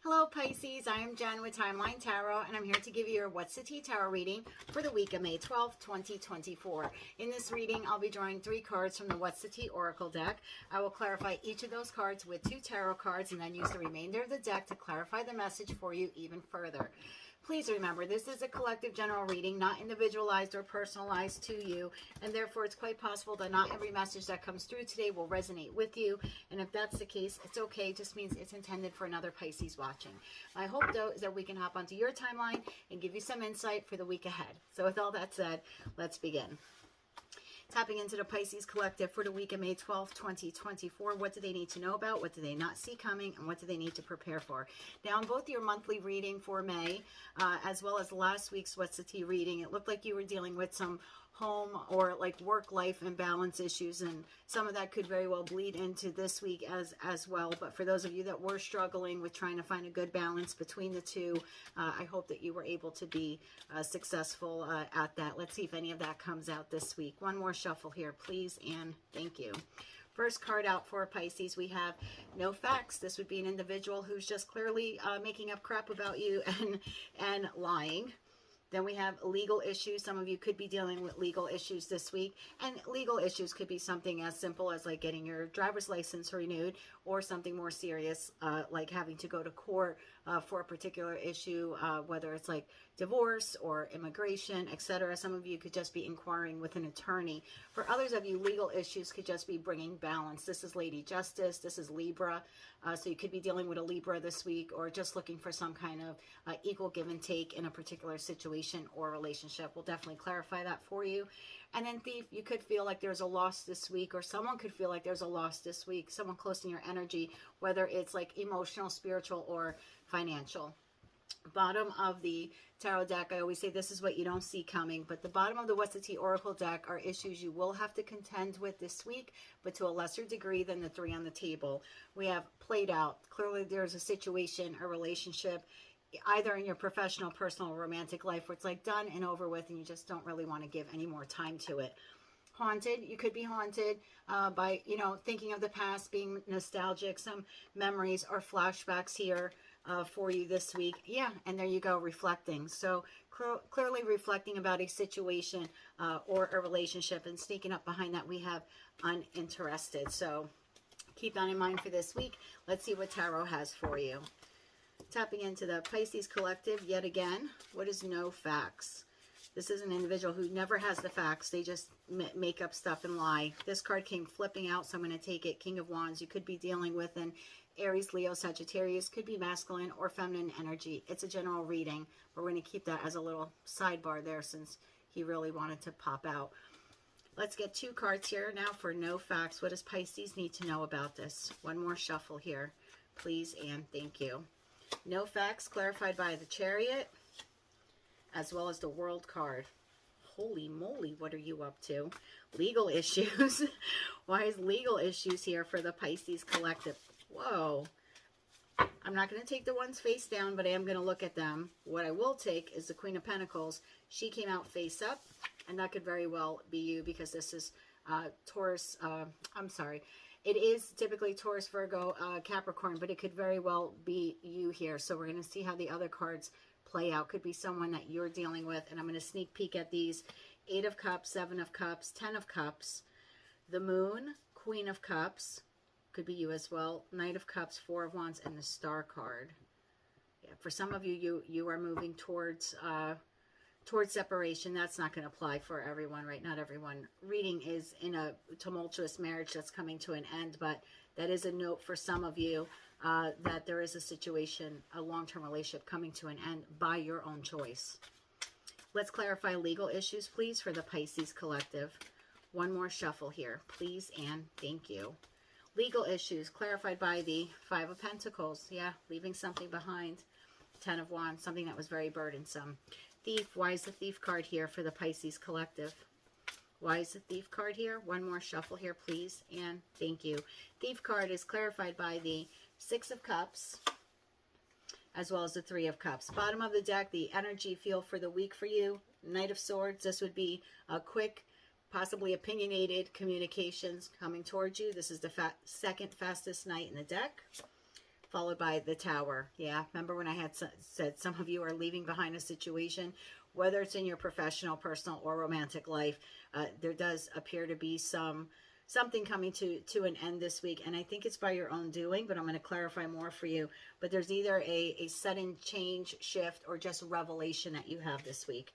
Hello Pisces, I am Jen with Timeline Tarot, and I'm here to give you your What's the Tea Tarot reading for the week of May 12th, 2024. In this reading, I'll be drawing 3 cards from the What's the Tea Oracle deck. I will clarify each of those cards with 2 tarot cards and then use the remainder of the deck to clarify the message for you even further. Please remember, this is a collective general reading, not individualized or personalized to you, and therefore it's quite possible that not every message that comes through today will resonate with you, and if that's the case, it's okay. It just means it's intended for another Pisces watching. My hope, though, is that we can hop onto your timeline and give you some insight for the week ahead. So with all that said, let's begin. Tapping into the Pisces Collective for the week of May 12th, 2024. What do they need to know about? What do they not see coming? And what do they need to prepare for? Now, in both your monthly reading for May, as well as last week's What's the Tea reading, it looked like you were dealing with some home or like work-life imbalance issues, and some of that could very well bleed into this week as well. But for those of you that were struggling with trying to find a good balance between the two, I hope that you were able to be successful at that. Let's see if any of that comes out this week. One more shuffle here, please, and thank you. First card out for Pisces, we have no facts. This would be an individual who's just clearly making up crap about you and lying. Then we have legal issues. Some of you could be dealing with legal issues this week. And legal issues could be something as simple as like getting your driver's license renewed, or something more serious like having to go to court for a particular issue, whether it's like divorce or immigration, etc. Some of you could just be inquiring with an attorney. For others of you, legal issues could just be bringing balance. This is Lady Justice. This is Libra. So you could be dealing with a Libra this week, or just looking for some kind of equal give and take in a particular situation or relationship. We'll definitely clarify that for you. And then Thief, you could feel like there's a loss this week, or someone could feel like there's a loss this week, someone close in your energy, whether it's like emotional, spiritual, or financial. Bottom of the tarot deck, I always say this is what you don't see coming, but the bottom of the What's the Tea Oracle deck are issues you will have to contend with this week, but to a lesser degree than the 3 on the table. We have played out. Clearly there's a situation, a relationship, either in your professional, personal, or romantic life, where it's like done and over with, and you just don't really want to give any more time to it. Haunted, you could be haunted by, thinking of the past, being nostalgic, some memories or flashbacks here for you this week. Yeah, and there you go, reflecting. So clearly reflecting about a situation or a relationship, and sneaking up behind that we have uninterested. So keep that in mind for this week. Let's see what Tarot has for you. Tapping into the Pisces Collective yet again. What is no facts? This is an individual who never has the facts. They just make up stuff and lie. This card came flipping out, so I'm going to take it. King of Wands. You could be dealing with an Aries, Leo, Sagittarius. Could be masculine or feminine energy. It's a general reading. We're going to keep that as a little sidebar there, since he really wanted to pop out. Let's get 2 cards here now for no facts. What does Pisces need to know about this? One more shuffle here, please, and thank you. No facts clarified by the Chariot, as well as the World card. Holy moly, what are you up to? Legal issues. Why is legal issues here for the Pisces Collective? Whoa. I'm not going to take the ones face down, but I am going to look at them. What I will take is the Queen of Pentacles. She came out face up, and that could very well be you, because this is Taurus. I'm sorry. It is typically Taurus, Virgo, Capricorn, but it could very well be you here. So we're going to see how the other cards play out. Could be someone that you're dealing with, and I'm going to sneak peek at these. 8 of Cups, 7 of Cups, 10 of Cups, the Moon, Queen of Cups, could be you as well, Knight of Cups, 4 of Wands, and the Star card. Yeah, for some of you, you are moving towards separation. That's not going to apply for everyone, right? Not everyone. Reading is in a tumultuous marriage that's coming to an end, but that is a note for some of you that there is a situation, a long-term relationship coming to an end by your own choice. Let's clarify legal issues, please, for the Pisces Collective. One more shuffle here, please, and thank you. Legal issues clarified by the 5 of Pentacles. Yeah, leaving something behind. 10 of Wands, something that was very burdensome. Thief, why is the Thief card here for the Pisces Collective? Why is the Thief card here? One more shuffle here, please, and thank you. Thief card is clarified by the 6 of Cups, as well as the 3 of Cups. Bottom of the deck, the energy feel for the week for you. Knight of Swords, this would be a quick, possibly opinionated communications coming towards you. This is the second fastest knight in the deck. followed by the Tower. Yeah, remember when I had said some of you are leaving behind a situation, whether it's in your professional, personal, or romantic life. There does appear to be something coming to an end this week, and I think it's by your own doing, but I'm going to clarify more for you. But there's either a sudden change, shift, or just revelation that you have this week.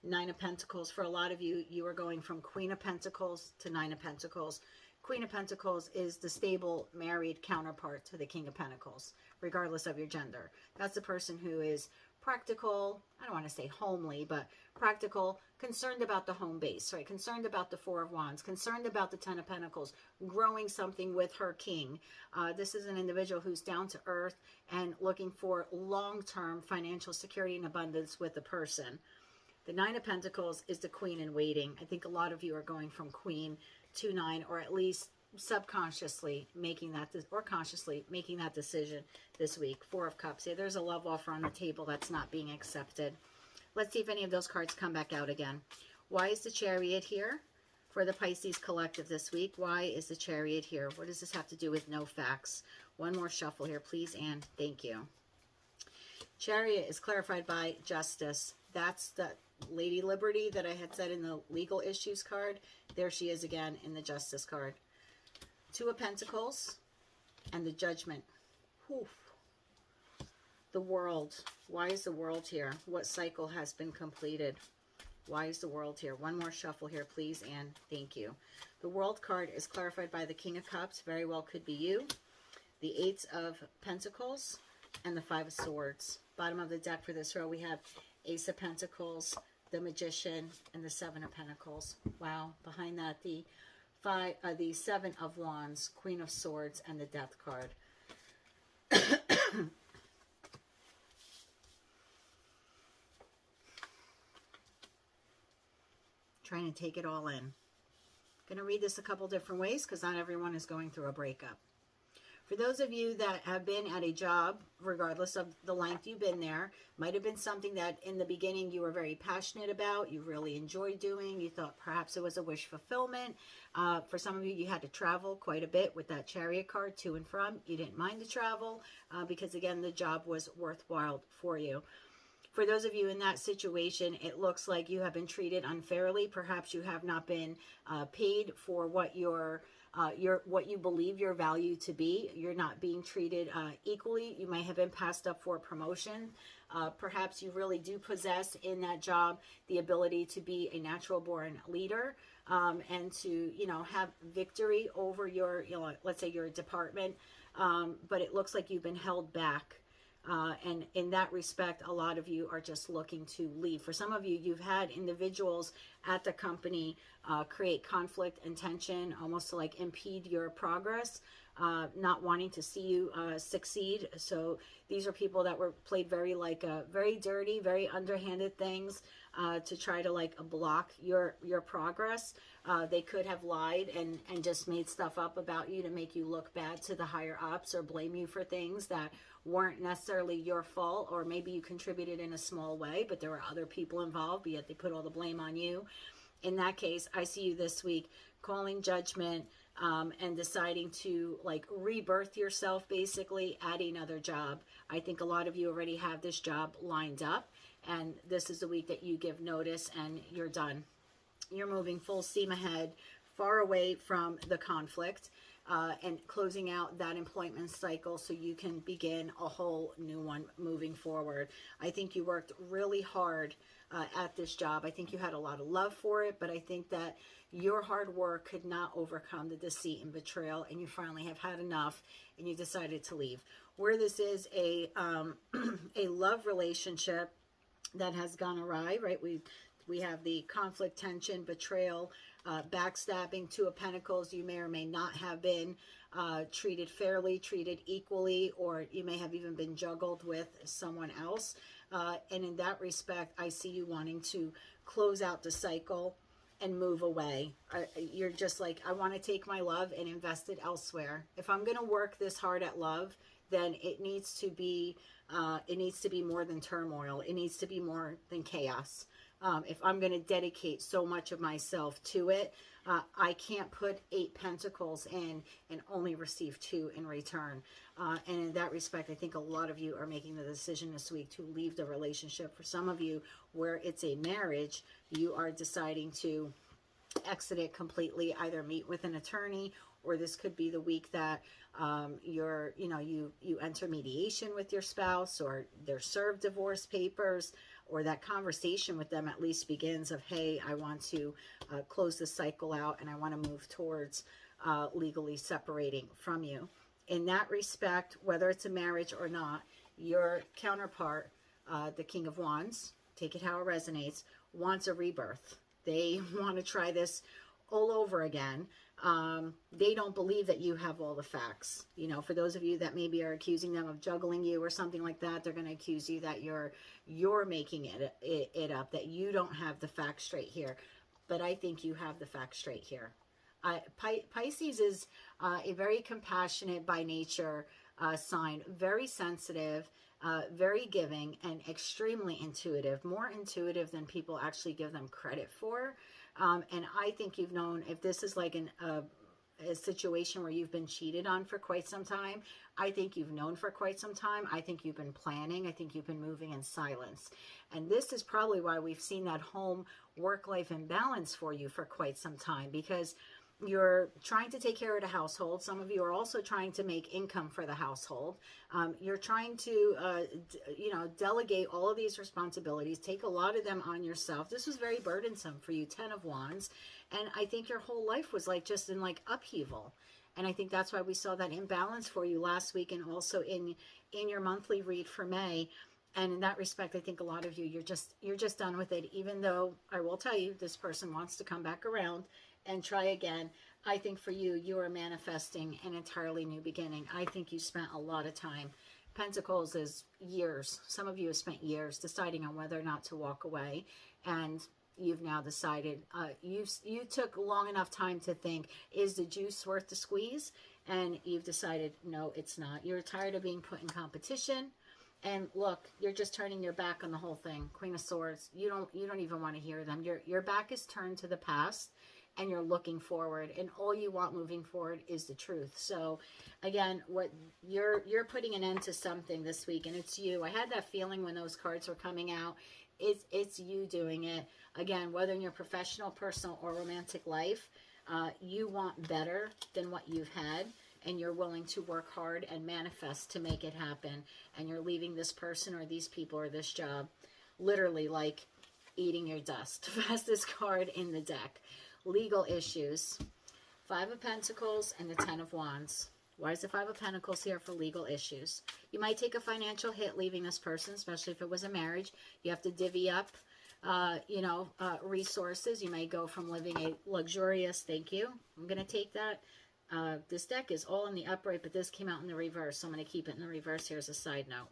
Nine of Pentacles. For a lot of you, you are going from Queen of Pentacles to Nine of Pentacles. Queen of Pentacles is the stable, married counterpart to the King of Pentacles, regardless of your gender. That's the person who is practical, I don't want to say homely, but practical, concerned about the home base, right? Concerned about the Four of Wands, concerned about the Ten of Pentacles, growing something with her king. This is an individual who's down to earth and looking for long-term financial security and abundance with a person. The Nine of Pentacles is the Queen in waiting. I think a lot of you are going from Queen to Nine, or at least subconsciously making that, or consciously making that decision this week. Four of Cups. Yeah, there's a love offer on the table that's not being accepted. Let's see if any of those cards come back out again. Why is the Chariot here for the Pisces collective this week? Why is the Chariot here? What does this have to do with no facts? One more shuffle here, please, and thank you. Chariot is clarified by Justice. That's the Lady Liberty that I had said in the legal issues card. There she is again in the Justice card. Two of Pentacles and the Judgment. Whew. The World. Why is the World here? What cycle has been completed? Why is the World here? One more shuffle here, please, and thank you. The World card is clarified by the King of Cups. Very well could be you. The Eight of Pentacles and the Five of Swords. Bottom of the deck for this row, we have Ace of Pentacles, the Magician, and the Seven of Pentacles. Wow. Behind that, the Seven of Wands, Queen of Swords, and the Death card. Trying to take it all in. Going to read this a couple different ways because not everyone is going through a breakup. For those of you that have been at a job, regardless of the length you've been there, might have been something that in the beginning you were very passionate about, you really enjoyed doing, you thought perhaps it was a wish fulfillment. For some of you, you had to travel quite a bit with that Chariot card to and from. You didn't mind the travel because, again, the job was worthwhile for you. For those of you in that situation, it looks like you have been treated unfairly. Perhaps you have not been paid for what what you believe your value to be. You're not being treated equally. You might have been passed up for a promotion. Perhaps you really do possess in that job the ability to be a natural born leader and to, have victory over your, let's say your department. But it looks like you've been held back. And in that respect, a lot of you are just looking to leave. For some of you, you've had individuals at the company create conflict and tension, almost to like impede your progress, not wanting to see you succeed. So these are people that were played very dirty, very underhanded things to try to like block your progress. They could have lied and just made stuff up about you to make you look bad to the higher ups or blame you for things that weren't necessarily your fault, or maybe you contributed in a small way, but there were other people involved, but yet they put all the blame on you. In that case, I see you this week calling judgment and deciding to like rebirth yourself, basically add another job. I think a lot of you already have this job lined up, and this is the week that you give notice and you're done. You're moving full steam ahead, far away from the conflict. And closing out that employment cycle so you can begin a whole new one moving forward. I think you worked really hard at this job. I think you had a lot of love for it, but I think that your hard work could not overcome the deceit and betrayal, and you finally have had enough and you decided to leave. Where this is a love relationship that has gone awry, right? We have the conflict, tension, betrayal, backstabbing, Two of Pentacles. You may or may not have been treated fairly, treated equally, or you may have even been juggled with someone else. And in that respect, I see you wanting to close out the cycle and move away. You're just like, I want to take my love and invest it elsewhere. If I'm going to work this hard at love, then it needs to be more than turmoil. It needs to be more than chaos. if I'm going to dedicate so much of myself to it, I can't put 8 pentacles in and only receive 2 in return. And in that respect, I think a lot of you are making the decision this week to leave the relationship. For some of you, where it's a marriage, you are deciding to exit it completely, either meet with an attorney, or this could be the week that you enter mediation with your spouse, or they're served divorce papers, or that conversation with them at least begins of, hey, I want to close this cycle out and I want to move towards legally separating from you. In that respect, whether it's a marriage or not, your counterpart, the King of Wands, take it how it resonates, wants a rebirth. They want to try this all over again. They don't believe that you have all the facts. You know, for those of you that maybe are accusing them of juggling you or something like that, they're going to accuse you that you're making it up, that you don't have the facts straight here. But I think you have the facts straight here. Pisces is a very compassionate by nature sign, very sensitive, very giving, and extremely intuitive, more intuitive than people actually give them credit for. And I think you've known, if this is like a situation where you've been cheated on for quite some time, I think you've known for quite some time. I think you've been planning. I think you've been moving in silence. And this is probably why we've seen that home work-life imbalance for you for quite some time, because you're trying to take care of the household. Some of you are also trying to make income for the household. You're trying to, delegate all of these responsibilities, take a lot of them on yourself. This was very burdensome for you, 10 of Wands. And I think your whole life was like just in like upheaval. And I think that's why we saw that imbalance for you last week, and also in your monthly read for May. And in that respect, I think a lot of you, you're just done with it. Even though I will tell you, this person wants to come back around and try again. I think for you, you are manifesting an entirely new beginning. I think you spent a lot of time. Pentacles is years. Some of you have spent years deciding on whether or not to walk away. And you've now decided, you took long enough time to think, is the juice worth the squeeze? And you've decided, no, it's not. You're tired of being put in competition. And look, you're just turning your back on the whole thing. Queen of Swords, you don't even want to hear them. Your back is turned to the past, and you're looking forward, and all you want moving forward is the truth. So again, what you're putting an end to something this week, and it's you. I had that feeling when those cards were coming out. It's you doing it. Again, whether in your professional, personal, or romantic life, you want better than what you've had, and you're willing to work hard and manifest to make it happen. And you're leaving this person or these people or this job literally like eating your dust. Fastest card in the deck. Legal issues. 5 of Pentacles and the 10 of Wands. Why is the 5 of Pentacles here for legal issues? You might take a financial hit leaving this person, especially if it was a marriage. You have to divvy up, resources. You may go from living a luxurious, thank you, I'm going to take that. This deck is all in the upright, but this came out in the reverse, so I'm going to keep it in the reverse here as a side note.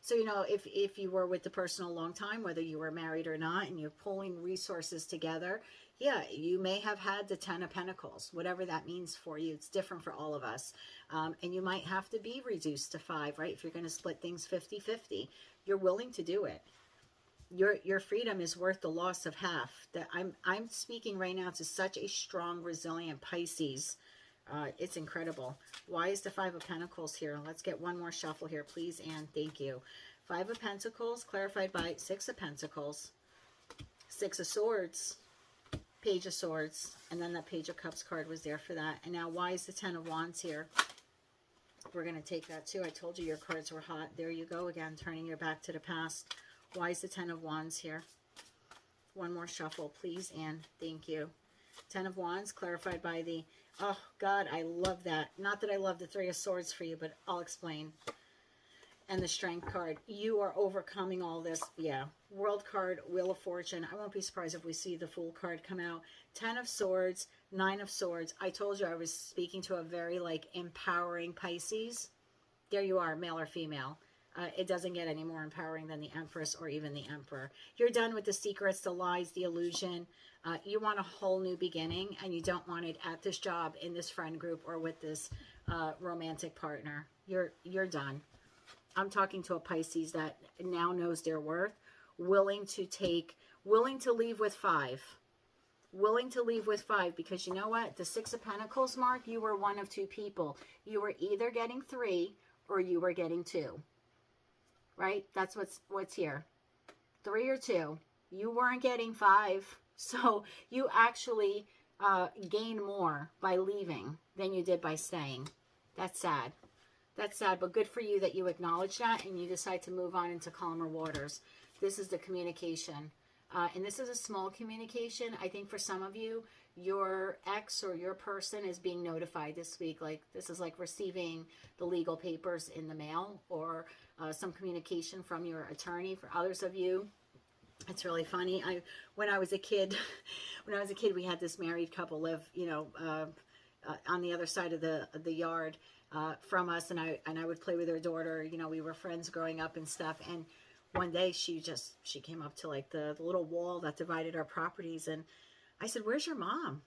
So, if you were with the person a long time, whether you were married or not, and you're pulling resources together, yeah, you may have had the 10 of Pentacles, whatever that means for you. It's different for all of us. And you might have to be reduced to 5, right? If you're going to split things 50-50, you're willing to do it. Your freedom is worth the loss of half. That I'm speaking right now to such a strong, resilient Pisces. It's incredible. Why is the 5 of Pentacles here? Let's get one more shuffle here, please, and thank you. 5 of Pentacles, clarified by 6 of Pentacles, 6 of Swords, Page of Swords, and then that Page of Cups card was there for that. And now why is the 10 of Wands here? We're going to take that too. I told you your cards were hot. There you go again, turning your back to the past. Why is the 10 of Wands here? One more shuffle, please, and thank you. 10 of Wands, clarified by the, oh, God, I love that. Not that I love the 3 of Swords for you, but I'll explain. And the Strength card. You are overcoming all this. Yeah. World card, Wheel of Fortune. I won't be surprised if we see the Fool card come out. 10 of Swords, 9 of Swords. I told you I was speaking to a very, empowering Pisces. There you are, male or female. It doesn't get any more empowering than the Empress or even the Emperor. You're done with the secrets, the lies, the illusion. You want a whole new beginning, and you don't want it at this job, in this friend group, or with this romantic partner. You're done. I'm talking to a Pisces that now knows their worth, willing to take willing to leave with 5. Willing to leave with 5, because you know what? The 6 of Pentacles, Mark, you were one of 2 people. You were either getting 3 or you were getting 2. Right? That's what's here. 3 or 2. You weren't getting 5. So you actually gain more by leaving than you did by staying. That's sad. That's sad, but good for you that you acknowledge that and you decide to move on into calmer waters. This is the communication. And this is a small communication. I think for some of you, your ex or your person is being notified this week. Like, this is like receiving the legal papers in the mail, or some communication from your attorney. For others of you, it's really funny. When I was a kid, we had this married couple live, on the other side of the yard from us, and I would play with their daughter. We were friends growing up and stuff. And one day she came up to like the little wall that divided our properties, and I said, "Where's your mom?"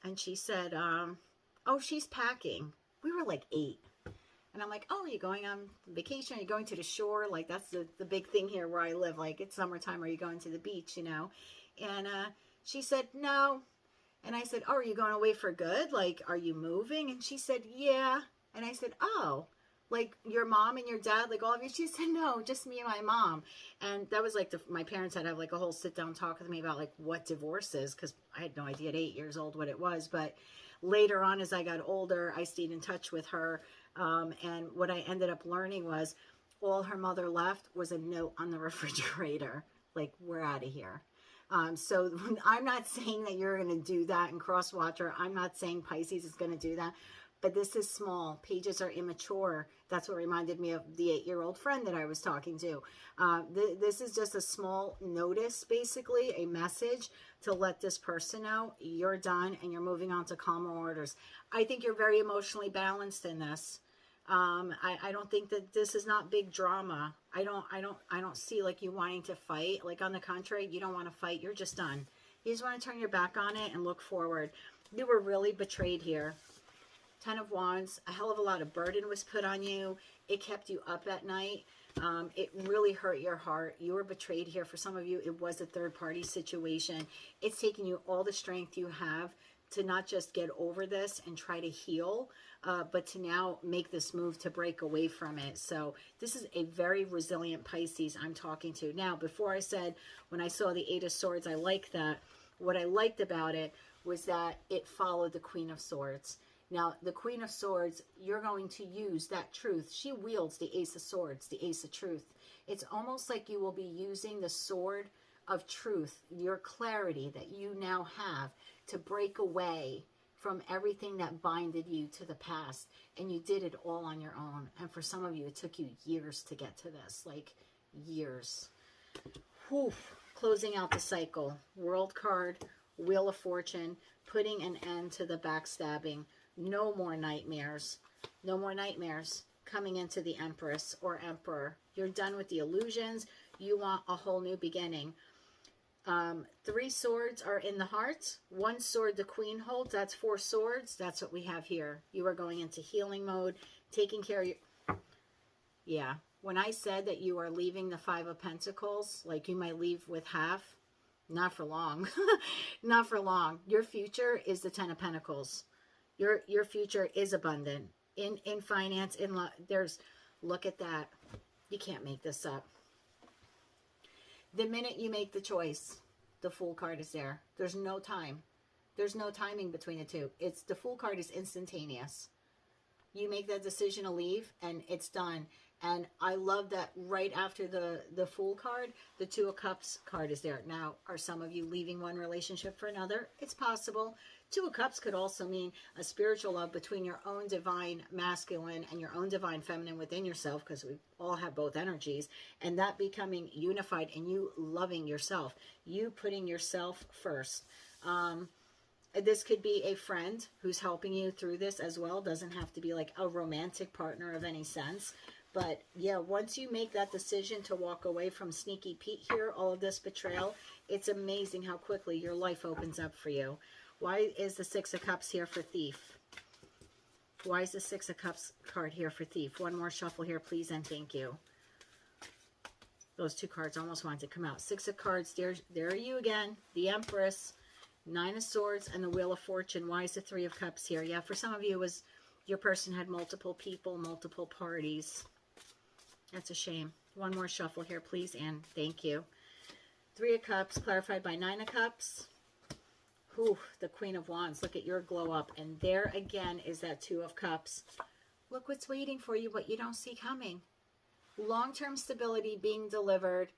And she said, "Oh, she's packing." We were like 8. And I'm like, "Oh, are you going on vacation? Are you going to the shore?" Like, that's the big thing here where I live. Like, it's summertime. Are you going to the beach, And she said, "No." And I said, "Oh, are you going away for good? Like, are you moving?" And she said, "Yeah." And I said, "Oh, like your mom and your dad, like all of you?" She said, "No, just me and my mom." And that was like my parents had to have like a whole sit down talk with me about like what divorce is, because I had no idea at 8 years old what it was. But later on, as I got older, I stayed in touch with her. And what I ended up learning was all her mother left was a note on the refrigerator. Like, "We're out of here." So I'm not saying that you're going to do that and cross watch her. I'm not saying Pisces is going to do that. But this is small. Pages are immature. That's what reminded me of the 8-year-old friend that I was talking to. This is just a small notice, basically, a message to let this person know you're done and you're moving on to calmer waters. I think you're very emotionally balanced in this. I don't think that this is not big drama. I don't see like you wanting to fight. Like, on the contrary, you don't want to fight. You're just done. You just want to turn your back on it and look forward. You were really betrayed here. 10 of Wands, a hell of a lot of burden was put on you. It kept you up at night. It really hurt your heart. You were betrayed here. For some of you, it was a third-party situation. It's taken you all the strength you have to not just get over this and try to heal, but to now make this move to break away from it. So this is a very resilient Pisces I'm talking to. Now, before I said, when I saw the 8 of Swords, I like that. What I liked about it was that it followed the Queen of Swords. Now, the Queen of Swords, you're going to use that truth. She wields the Ace of Swords, the Ace of Truth. It's almost like you will be using the sword of truth, your clarity that you now have, to break away from everything that binded you to the past. And you did it all on your own. And for some of you, it took you years to get to this, like years. Whew. Closing out the cycle. World card, Wheel of Fortune, putting an end to the backstabbing. No more nightmares. No more nightmares coming into the Empress or Emperor. You're done with the illusions. You want a whole new beginning. 3 swords are in the heart. 1 sword the Queen holds. That's 4 swords. That's what we have here. You are going into healing mode, taking care of your... Yeah. When I said that you are leaving the 5 of Pentacles, like you might leave with half, not for long. Not for long. Your future is the 10 of Pentacles. Your future is abundant in finance, in love. Look at that. You can't make this up. The minute you make the choice, the Fool card is there. There's no time. There's no timing between the two. The Fool card is instantaneous. You make that decision to leave and it's done. And I love that right after the Fool card, the 2 of Cups card is there. Now, are some of you leaving one relationship for another? It's possible. 2 of Cups could also mean a spiritual love between your own divine masculine and your own divine feminine within yourself, because we all have both energies, and that becoming unified and you loving yourself, you putting yourself first. This could be a friend who's helping you through this as well. Doesn't have to be like a romantic partner of any sense. But yeah, once you make that decision to walk away from Sneaky Pete here, all of this betrayal, it's amazing how quickly your life opens up for you. Why is the 6 of Cups here for Thief? Why is the 6 of Cups card here for Thief? One more shuffle here, please, and thank you. Those two cards almost wanted to come out. Six of Cards, there are you again. The Empress, Nine of Swords, and the Wheel of Fortune. Why is the Three of Cups here? Yeah, for some of you, it was your person had multiple people, multiple parties. That's a shame. One more shuffle here, please, and thank you. Three of Cups, clarified by Nine of Cups. Whew, the Queen of Wands. Look at your glow up. And there again is that Two of Cups. Look what's waiting for you, what you don't see coming. Long-term stability being delivered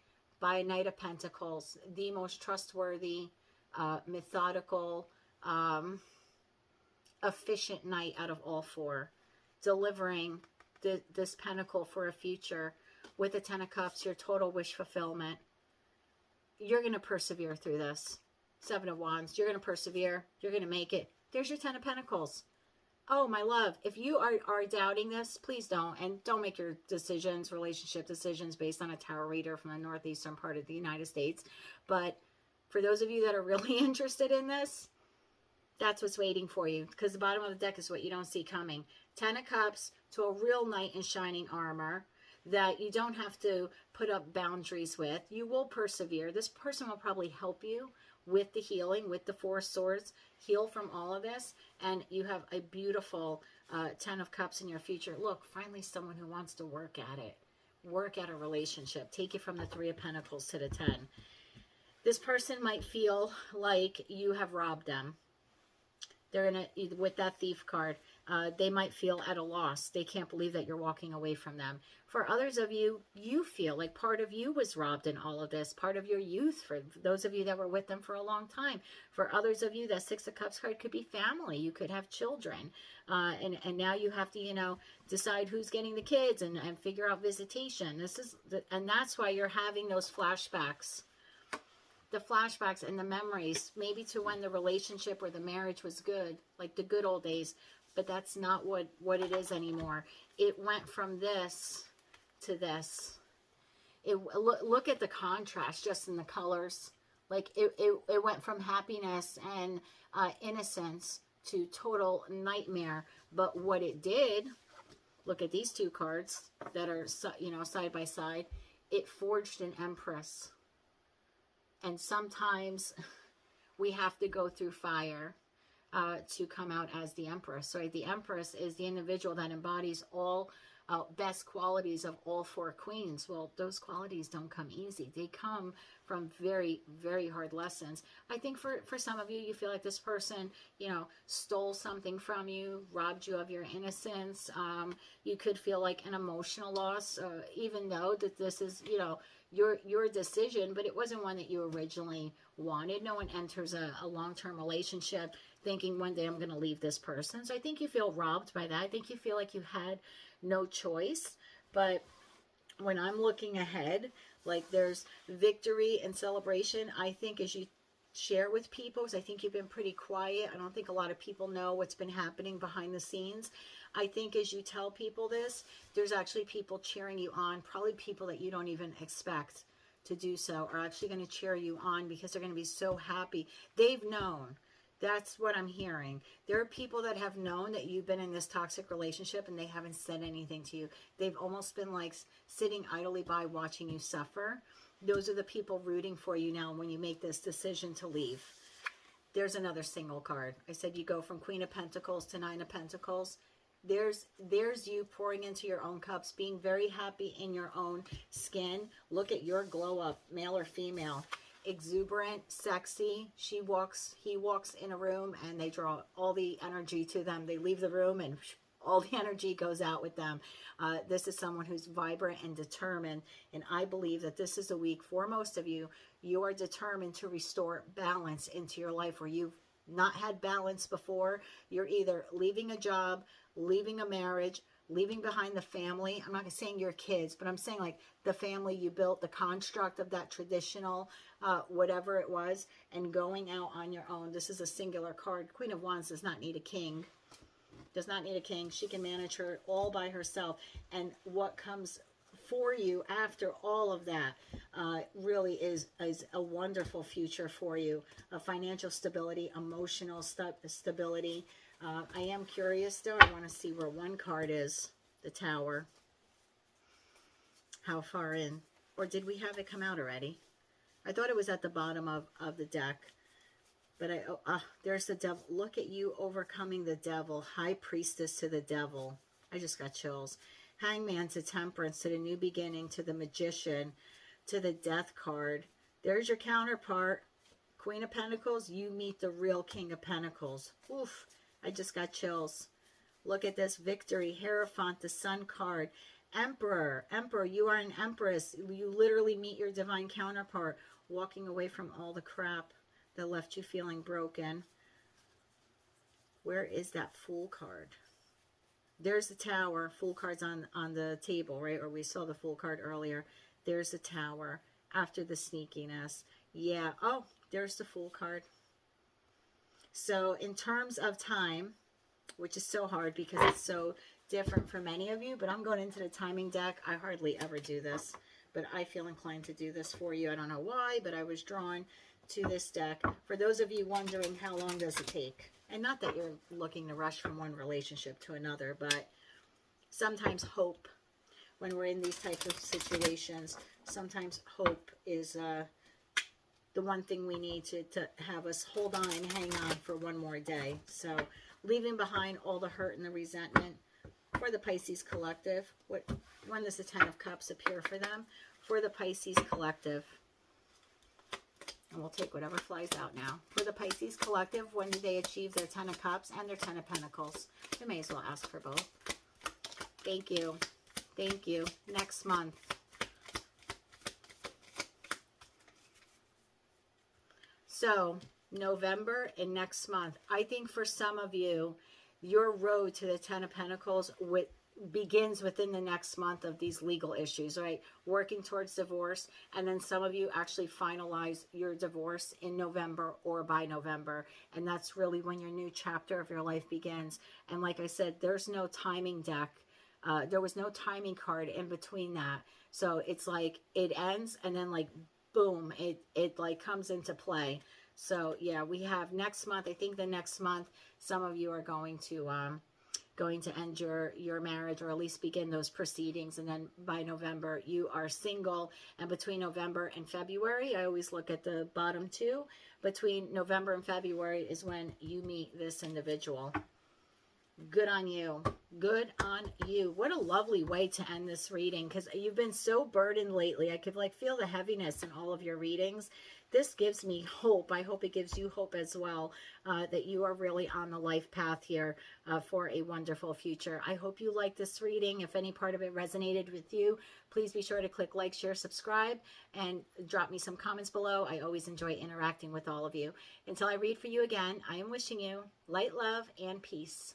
by a Knight of Pentacles. The most trustworthy, methodical, efficient knight out of all four. Delivering this pentacle for a future. With the Ten of Cups, your total wish fulfillment. You're going to persevere through this. Seven of Wands. You're going to persevere. You're going to make it. There's your Ten of Pentacles. Oh, my love, if you are doubting this, please don't. And don't make your decisions, relationship decisions, based on a tarot reader from the northeastern part of the United States. But for those of you that are really interested in this, that's what's waiting for you. Because the bottom of the deck is what you don't see coming. Ten of Cups to a real knight in shining armor that you don't have to put up boundaries with. You will persevere. This person will probably help you with the healing, with the Four of Swords, heal from all of this, and you have a beautiful Ten of Cups in your future. Look, finally someone who wants to work at it, work at a relationship, take you from the Three of Pentacles to the 10. This person might feel like you have robbed them. They're gonna, with that Thief card, they might feel at a loss. They can't believe that you're walking away from them. For others of you, you feel like part of you was robbed in all of this, part of your youth, for those of you that were with them for a long time. For others of you, that Six of Cups card could be family. You could have children. And now you have to, you know, decide who's getting the kids and figure out visitation. And that's why you're having those flashbacks. The flashbacks and the memories, maybe to when the relationship or the marriage was good, like the good old days, but that's not what it is anymore. It went from this to this. Look at the contrast just in the colors. Like it went from happiness and innocence to total nightmare. But what it did, look at these two cards that are, you know, side by side. It forged an Empress. And sometimes we have to go through fire to come out as the Empress. Right? The Empress is the individual that embodies all best qualities of all four queens. Well, those qualities don't come easy. They come from very, very hard lessons. I think for some of you, you feel like this person, you know, stole something from you, robbed you of your innocence. You could feel like an emotional loss, even though that this is, you know, your decision, but it wasn't one that you originally wanted. No one enters a long-term relationship thinking one day I'm going to leave this person. So I think you feel robbed by that. I think you feel like you had no choice. But when I'm looking ahead, like there's victory and celebration, I think as you share with people, because I think you've been pretty quiet. I don't think a lot of people know what's been happening behind the scenes. I think as you tell people this, there's actually people cheering you on, probably people that you don't even expect to do so are actually going to cheer you on because they're going to be so happy. They've known. That's what I'm hearing. There are people that have known that you've been in this toxic relationship and they haven't said anything to you. They've almost been like sitting idly by watching you suffer. Those are the people rooting for you now when you make this decision to leave. There's another single card. I said you go from Queen of Pentacles to Nine of Pentacles. There's you pouring into your own cups, being very happy in your own skin. Look at your glow up, male or female. Exuberant, sexy. He walks in a room and they draw all the energy to them. They leave the room and all the energy goes out with them. This is someone who's vibrant and determined. And I believe that this is a week for most of you. You are determined to restore balance into your life where you've not had balance before. You're either leaving a job, leaving a marriage, leaving behind the family. I'm not saying your kids, but I'm saying like the family you built, the construct of that traditional, whatever it was, and going out on your own. This is a singular card. Queen of Wands does not need a king. Does not need a king. She can manage her all by herself. And what comes for you after all of that really is a wonderful future for you. Financial stability, emotional stability. I am curious though. I want to see where one card is. The Tower. How far in? Or did we have it come out already? I thought it was at the bottom of the deck. But there's the devil. Look at you overcoming the devil. High priestess to the devil. I just got chills. Hangman to temperance, to the new beginning, to the magician, to the death card. There's your counterpart. Queen of Pentacles, you meet the real King of Pentacles. Oof, I just got chills. Look at this. Victory, Hierophant, the Sun card. Emperor, you are an empress. You literally meet your divine counterpart, walking away from all the crap that left you feeling broken. Where is that Fool card? There's the Tower. Fool card's on the table, right? Or we saw the Fool card earlier. There's the Tower after the sneakiness. Yeah. Oh, there's the Fool card. So in terms of time, which is so hard because it's so different for many of you, but I'm going into the timing deck. I hardly ever do this, but I feel inclined to do this for you. I don't know why, but I was drawn to this deck. For those of you wondering how long does it take, and not that you're looking to rush from one relationship to another, but sometimes hope, when we're in these types of situations, sometimes hope is the one thing we need to have us hold on and hang on for one more day. So leaving behind all the hurt and the resentment. For the Pisces collective, when does the Ten of Cups appear for them? For the Pisces collective. And we'll take whatever flies out now. For the Pisces collective, when do they achieve their Ten of Cups and their Ten of Pentacles? We may as well ask for both. Thank you. Thank you. Next month. So, November and next month. I think for some of you, your road to the Ten of Pentacles begins within the next month of these legal issues, right? Working towards divorce. And then some of you actually finalize your divorce in November or by November. And that's really when your new chapter of your life begins. And like I said, there's no timing deck. There was no timing card in between that. So it's like it ends and then like, boom, it like comes into play. So yeah, we have next month. I think the next month, some of you are going to end your marriage, or at least begin those proceedings. And then by November, you are single. And between November and February, I always look at the bottom two. Between November and February is when you meet this individual. Good on you. Good on you. What a lovely way to end this reading, because you've been so burdened lately. I could like feel the heaviness in all of your readings. This gives me hope. I hope it gives you hope as well, that you are really on the life path here for a wonderful future. I hope you like this reading. If any part of it resonated with you, please be sure to click like, share, subscribe, and drop me some comments below. I always enjoy interacting with all of you. Until I read for you again, I am wishing you light, love, and peace.